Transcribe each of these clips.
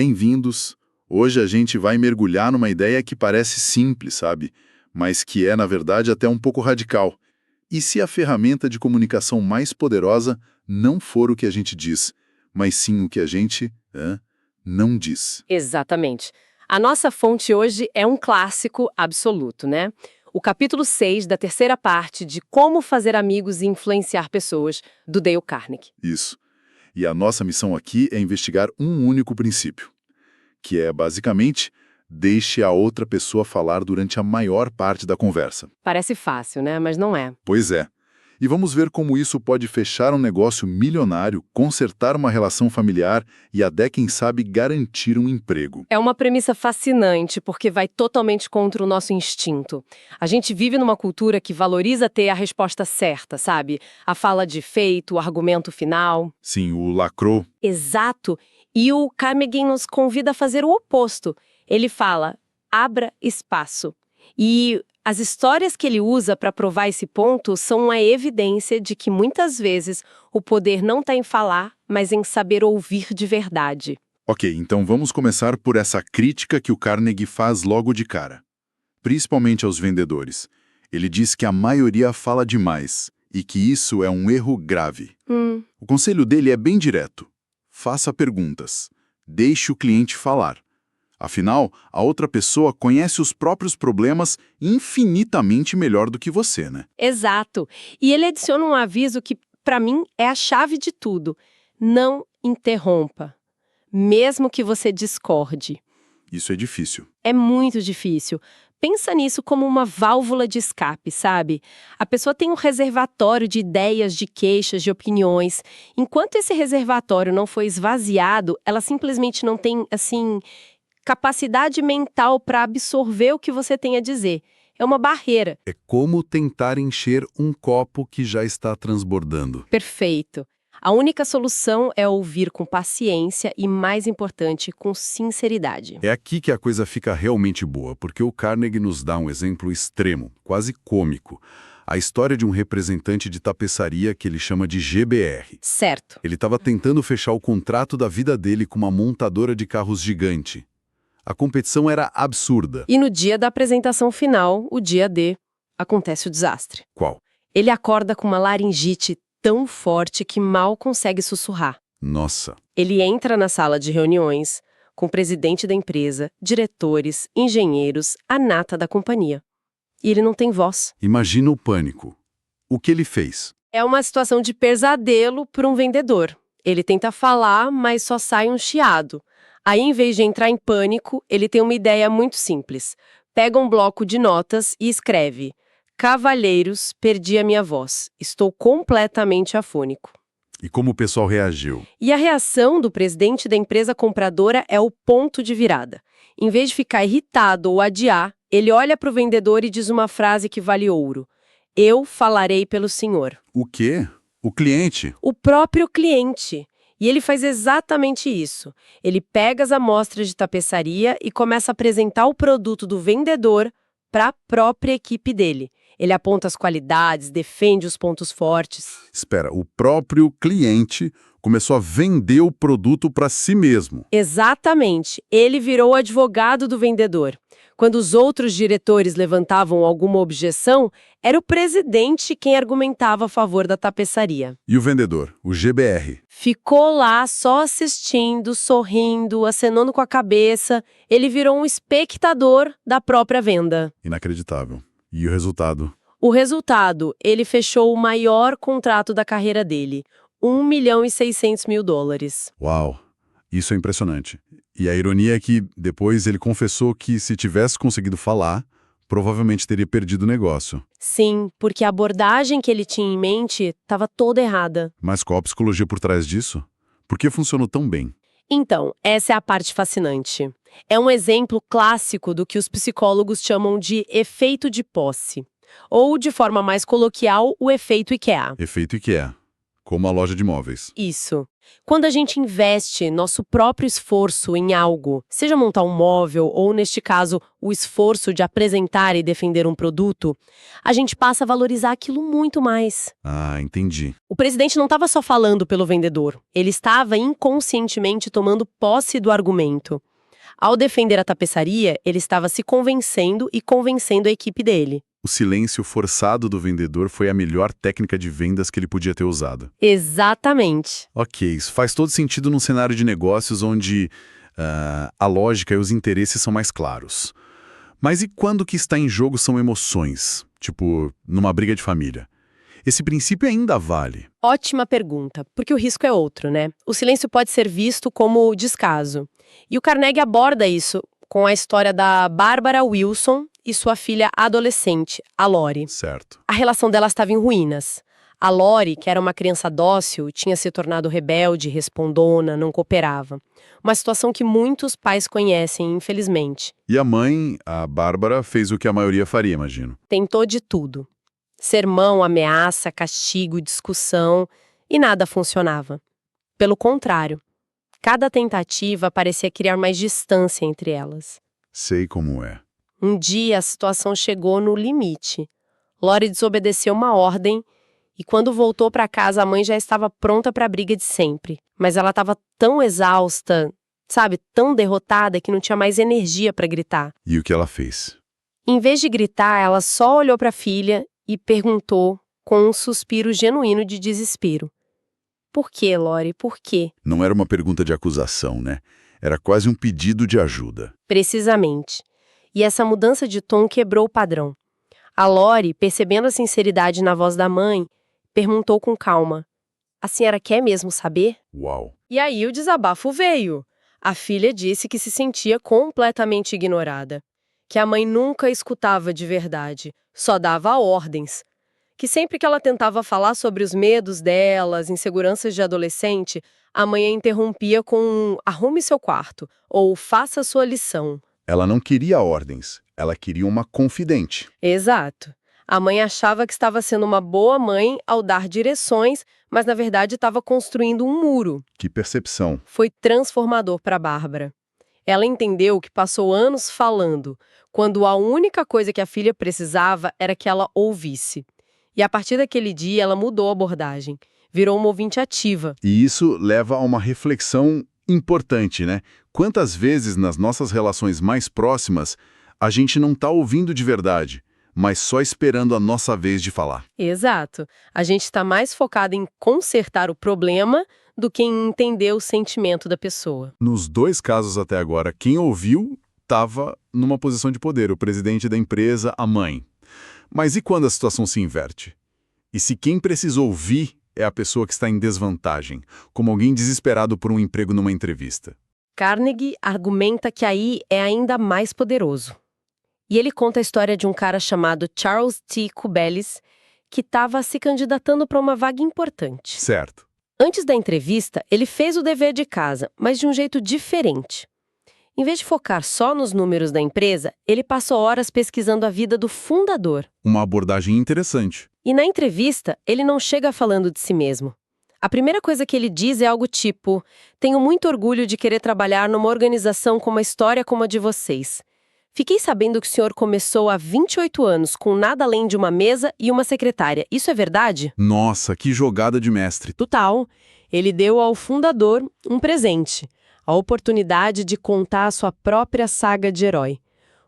Bem-vindos! Hoje a gente vai mergulhar numa ideia que parece simples, sabe? Mas que é, na verdade, até um pouco radical. E se a ferramenta de comunicação mais poderosa não for o que a gente diz, mas sim o que a gente não diz? Exatamente. A nossa fonte hoje é um clássico absoluto, né? O capítulo 6 da terceira parte de Como Fazer Amigos e Influenciar Pessoas, do Dale Carnegie. Isso. E a nossa missão aqui é investigar um único princípio, que é, basicamente, deixe a outra pessoa falar durante a maior parte da conversa. Parece fácil, né? Mas não é. Pois é. E vamos ver como isso pode fechar um negócio milionário, consertar uma relação familiar e até, quem sabe, garantir um emprego. É uma premissa fascinante porque vai totalmente contra o nosso instinto. A gente vive numa cultura que valoriza ter a resposta certa, sabe? A fala de efeito, o argumento final. Sim, o lacrou. Exato. E o Carnegie nos convida a fazer o oposto. Ele fala, abra espaço. E as histórias que ele usa para provar esse ponto são uma evidência de que muitas vezes o poder não está em falar, mas em saber ouvir de verdade. Ok, então vamos começar por essa crítica que o Carnegie faz logo de cara. Principalmente aos vendedores. Ele diz que a maioria fala demais e que isso é um erro grave. O conselho dele é bem direto. Faça perguntas. Deixe o cliente falar. Afinal, a outra pessoa conhece os próprios problemas infinitamente melhor do que você, né? Exato. E ele adiciona um aviso que, para mim, é a chave de tudo. Não interrompa, mesmo que você discorde. Isso é difícil. É muito difícil. Pensa nisso como uma válvula de escape, sabe? A pessoa tem um reservatório de ideias, de queixas, de opiniões. Enquanto esse reservatório não for esvaziado, ela simplesmente não tem, assim, capacidade mental para absorver o que você tem a dizer. É uma barreira. É como tentar encher um copo que já está transbordando. Perfeito. A única solução é ouvir com paciência e, mais importante, com sinceridade. É aqui que a coisa fica realmente boa, porque o Carnegie nos dá um exemplo extremo, quase cômico. A história de um representante de tapeçaria que ele chama de GBR. Certo. Ele estava tentando fechar o contrato da vida dele com uma montadora de carros gigante. A competição era absurda. E no dia da apresentação final, o dia D, acontece o desastre. Qual? Ele acorda com uma laringite tão forte que mal consegue sussurrar. Nossa. Ele entra na sala de reuniões com o presidente da empresa, diretores, engenheiros, a nata da companhia. E ele não tem voz. Imagina o pânico. O que ele fez? É uma situação de pesadelo para um vendedor. Ele tenta falar, mas só sai um chiado. Aí, em vez de entrar em pânico, ele tem uma ideia muito simples. Pega um bloco de notas e escreve: Cavalheiros, perdi a minha voz. Estou completamente afônico. E como o pessoal reagiu? E a reação do presidente da empresa compradora é o ponto de virada. Em vez de ficar irritado ou adiar, ele olha para o vendedor e diz uma frase que vale ouro. Eu falarei pelo senhor. O quê? O cliente? O próprio cliente. E ele faz exatamente isso. Ele pega as amostras de tapeçaria e começa a apresentar o produto do vendedor para a própria equipe dele. Ele aponta as qualidades, defende os pontos fortes. Espera, o próprio cliente começou a vender o produto para si mesmo. Exatamente. Ele virou o advogado do vendedor. Quando os outros diretores levantavam alguma objeção, era o presidente quem argumentava a favor da tapeçaria. E o vendedor, o GBR? Ficou lá só assistindo, sorrindo, acenando com a cabeça. Ele virou um espectador da própria venda. Inacreditável. E o resultado? O resultado, ele fechou o maior contrato da carreira dele, $1.600.000. Uau! Isso é impressionante. E a ironia é que depois ele confessou que se tivesse conseguido falar, provavelmente teria perdido o negócio. Sim, porque a abordagem que ele tinha em mente estava toda errada. Mas qual a psicologia por trás disso? Por que funcionou tão bem? Então, essa é a parte fascinante. É um exemplo clássico do que os psicólogos chamam de efeito de posse. Ou, de forma mais coloquial, o efeito IKEA. Efeito IKEA. Como a loja de imóveis. Isso. Quando a gente investe nosso próprio esforço em algo, seja montar um móvel ou, neste caso, o esforço de apresentar e defender um produto, a gente passa a valorizar aquilo muito mais. Ah, entendi. O presidente não estava só falando pelo vendedor, ele estava inconscientemente tomando posse do argumento. Ao defender a tapeçaria, ele estava se convencendo e convencendo a equipe dele. O silêncio forçado do vendedor foi a melhor técnica de vendas que ele podia ter usado. Exatamente. Ok, isso faz todo sentido num cenário de negócios onde a lógica e os interesses são mais claros. Mas e quando o que está em jogo são emoções? Tipo, numa briga de família. Esse princípio ainda vale. Ótima pergunta, porque o risco é outro, né? O silêncio pode ser visto como descaso. E o Carnegie aborda isso com a história da Barbara Wilson e sua filha adolescente, a Lori. Certo. A relação delas estava em ruínas. A Lori, que era uma criança dócil, tinha se tornado rebelde, respondona, não cooperava. Uma situação que muitos pais conhecem, infelizmente. E a mãe, a Bárbara, fez o que a maioria faria, imagino. Tentou de tudo. Sermão, ameaça, castigo, discussão, e nada funcionava. Pelo contrário, cada tentativa parecia criar mais distância entre elas. Sei como é. Um dia a situação chegou no limite. Lori desobedeceu uma ordem e quando voltou para casa a mãe já estava pronta para a briga de sempre. Mas ela estava tão exausta, sabe, tão derrotada que não tinha mais energia para gritar. E o que ela fez? Em vez de gritar, ela só olhou para a filha e perguntou com um suspiro genuíno de desespero. Por quê, Lori? Por quê? Não era uma pergunta de acusação, né? Era quase um pedido de ajuda. Precisamente. E essa mudança de tom quebrou o padrão. A Lori, percebendo a sinceridade na voz da mãe, perguntou com calma: "A senhora quer mesmo saber?" Uau! E aí o desabafo veio. A filha disse que se sentia completamente ignorada, que a mãe nunca escutava de verdade, só dava ordens, que sempre que ela tentava falar sobre os medos dela, as inseguranças de adolescente, a mãe a interrompia com "arrume seu quarto" ou "faça sua lição". Ela não queria ordens, ela queria uma confidente. Exato. A mãe achava que estava sendo uma boa mãe ao dar direções, mas na verdade estava construindo um muro. Que percepção. Foi transformador para Bárbara. Ela entendeu que passou anos falando, quando a única coisa que a filha precisava era que ela ouvisse. E a partir daquele dia ela mudou a abordagem, virou uma ouvinte ativa. E isso leva a uma reflexão importante, né? Quantas vezes nas nossas relações mais próximas a gente não está ouvindo de verdade, mas só esperando a nossa vez de falar? Exato. A gente está mais focado em consertar o problema do que em entender o sentimento da pessoa. Nos dois casos até agora, quem ouviu estava numa posição de poder, o presidente da empresa, a mãe. Mas e quando a situação se inverte? E se quem precisa ouvir é a pessoa que está em desvantagem, como alguém desesperado por um emprego numa entrevista? Carnegie argumenta que aí é ainda mais poderoso. E ele conta a história de um cara chamado Charles T. Kubelis, que estava se candidatando para uma vaga importante. Certo. Antes da entrevista, ele fez o dever de casa, mas de um jeito diferente. Em vez de focar só nos números da empresa, ele passou horas pesquisando a vida do fundador. Uma abordagem interessante. E na entrevista, ele não chega falando de si mesmo. A primeira coisa que ele diz é algo tipo: "Tenho muito orgulho de querer trabalhar numa organização com uma história como a de vocês. Fiquei sabendo que o senhor começou há 28 anos com nada além de uma mesa e uma secretária. Isso é verdade?" Nossa, que jogada de mestre. Total. Ele deu ao fundador um presente, a oportunidade de contar a sua própria saga de herói.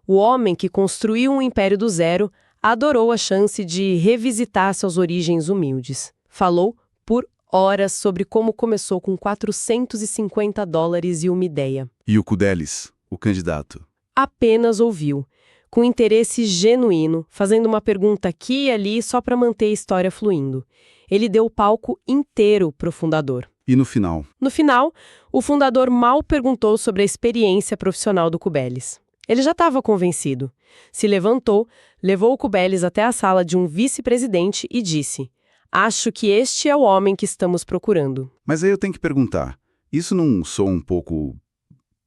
O homem que construiu um império do zero adorou a chance de revisitar suas origens humildes. Falou por horas sobre como começou com $450 e uma ideia. E o Kubelis, o candidato? Apenas ouviu, com interesse genuíno, fazendo uma pergunta aqui e ali só para manter a história fluindo. Ele deu o palco inteiro para o fundador. E no final? No final, o fundador mal perguntou sobre a experiência profissional do Kubelis. Ele já estava convencido. Se levantou, levou o Kubelis até a sala de um vice-presidente e disse: "Acho que este é o homem que estamos procurando." Mas aí eu tenho que perguntar, isso não soa um pouco,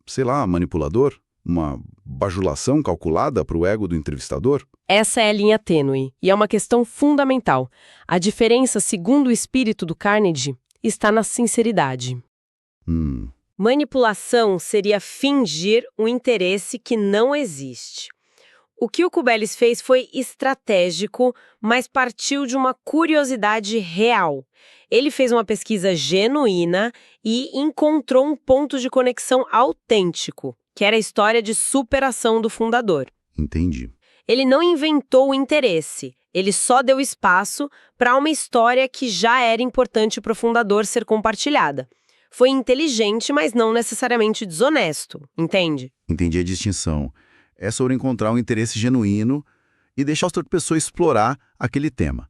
sei lá, manipulador? Uma bajulação calculada para o ego do entrevistador? Essa é a linha tênue, e é uma questão fundamental. A diferença, segundo o espírito do Carnegie, está na sinceridade. Manipulação seria fingir um interesse que não existe. O que o Kubelis fez foi estratégico, mas partiu de uma curiosidade real. Ele fez uma pesquisa genuína e encontrou um ponto de conexão autêntico, que era a história de superação do fundador. Entendi. Ele não inventou o interesse, ele só deu espaço para uma história que já era importante para o fundador ser compartilhada. Foi inteligente, mas não necessariamente desonesto, entende? Entendi a distinção. É sobre encontrar um interesse genuíno e deixar outra pessoa explorar aquele tema.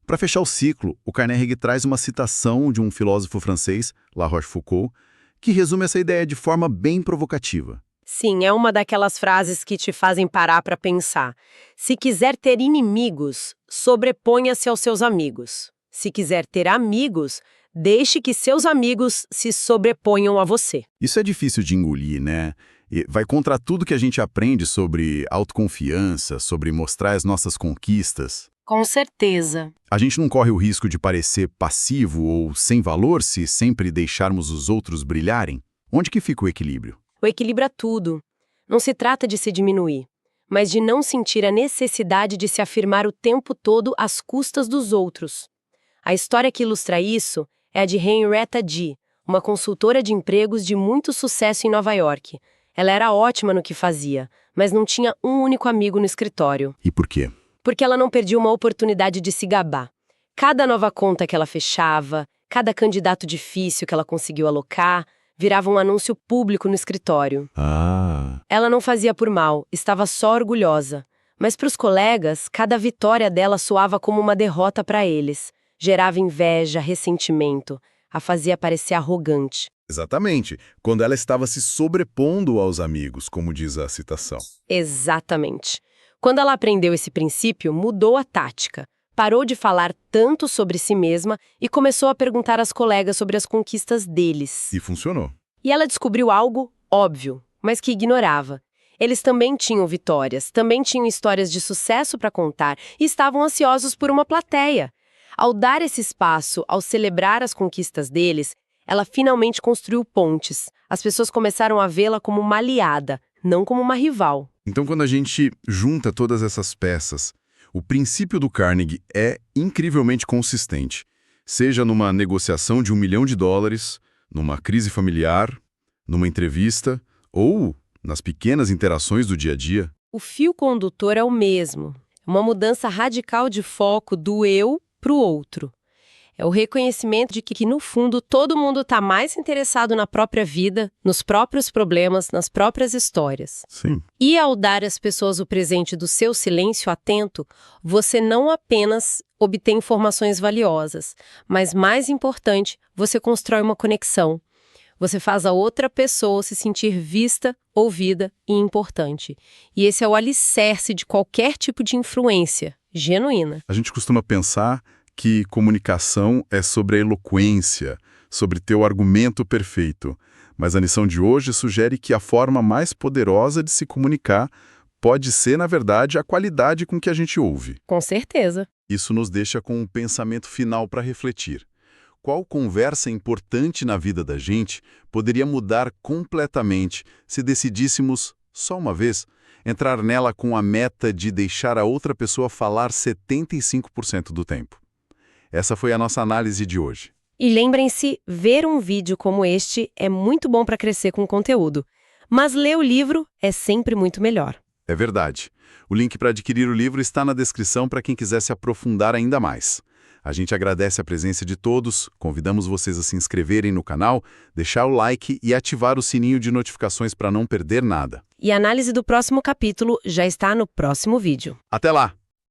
Para fechar o ciclo, o Carnegie traz uma citação de um filósofo francês, La Rochefoucauld, que resume essa ideia de forma bem provocativa. Sim, é uma daquelas frases que te fazem parar para pensar. Se quiser ter inimigos, sobreponha-se aos seus amigos. Se quiser ter amigos, deixe que seus amigos se sobreponham a você. Isso é difícil de engolir, né? E vai contra tudo que a gente aprende sobre autoconfiança, sobre mostrar as nossas conquistas. Com certeza. A gente não corre o risco de parecer passivo ou sem valor se sempre deixarmos os outros brilharem? Onde que fica o equilíbrio? O equilíbrio é tudo. Não se trata de se diminuir, mas de não sentir a necessidade de se afirmar o tempo todo às custas dos outros. A história que ilustra isso é a de Henrietta Dee, uma consultora de empregos de muito sucesso em Nova York. Ela era ótima no que fazia, mas não tinha um único amigo no escritório. E por quê? Porque ela não perdia uma oportunidade de se gabar. Cada nova conta que ela fechava, cada candidato difícil que ela conseguiu alocar, virava um anúncio público no escritório. Ela não fazia por mal, estava só orgulhosa. Mas para os colegas, cada vitória dela soava como uma derrota para eles. Gerava inveja, ressentimento, a fazia parecer arrogante. Exatamente, quando ela estava se sobrepondo aos amigos, como diz a citação. Exatamente. Quando ela aprendeu esse princípio, mudou a tática. Parou de falar tanto sobre si mesma e começou a perguntar às colegas sobre as conquistas deles. E funcionou. E ela descobriu algo óbvio, mas que ignorava. Eles também tinham vitórias, também tinham histórias de sucesso para contar e estavam ansiosos por uma plateia. Ao dar esse espaço, ao celebrar as conquistas deles, ela finalmente construiu pontes. As pessoas começaram a vê-la como uma aliada, não como uma rival. Então, quando a gente junta todas essas peças, o princípio do Carnegie é incrivelmente consistente. Seja numa negociação de $1 milhão, numa crise familiar, numa entrevista ou nas pequenas interações do dia a dia. O fio condutor é o mesmo. Uma mudança radical de foco do eu para o outro. É o reconhecimento de que, no fundo, todo mundo está mais interessado na própria vida, nos próprios problemas, nas próprias histórias. Sim. E ao dar às pessoas o presente do seu silêncio atento, você não apenas obtém informações valiosas, mas, mais importante, você constrói uma conexão. Você faz a outra pessoa se sentir vista, ouvida e importante. E esse é o alicerce de qualquer tipo de influência genuína. A gente costuma pensar que comunicação é sobre a eloquência, sobre ter o argumento perfeito. Mas a lição de hoje sugere que a forma mais poderosa de se comunicar pode ser, na verdade, a qualidade com que a gente ouve. Com certeza. Isso nos deixa com um pensamento final para refletir. Qual conversa importante na vida da gente poderia mudar completamente se decidíssemos, só uma vez, entrar nela com a meta de deixar a outra pessoa falar 75% do tempo? Essa foi a nossa análise de hoje. E lembrem-se, ver um vídeo como este é muito bom para crescer com o conteúdo. Mas ler o livro é sempre muito melhor. É verdade. O link para adquirir o livro está na descrição para quem quiser se aprofundar ainda mais. A gente agradece a presença de todos, convidamos vocês a se inscreverem no canal, deixar o like e ativar o sininho de notificações para não perder nada. E a análise do próximo capítulo já está no próximo vídeo. Até lá!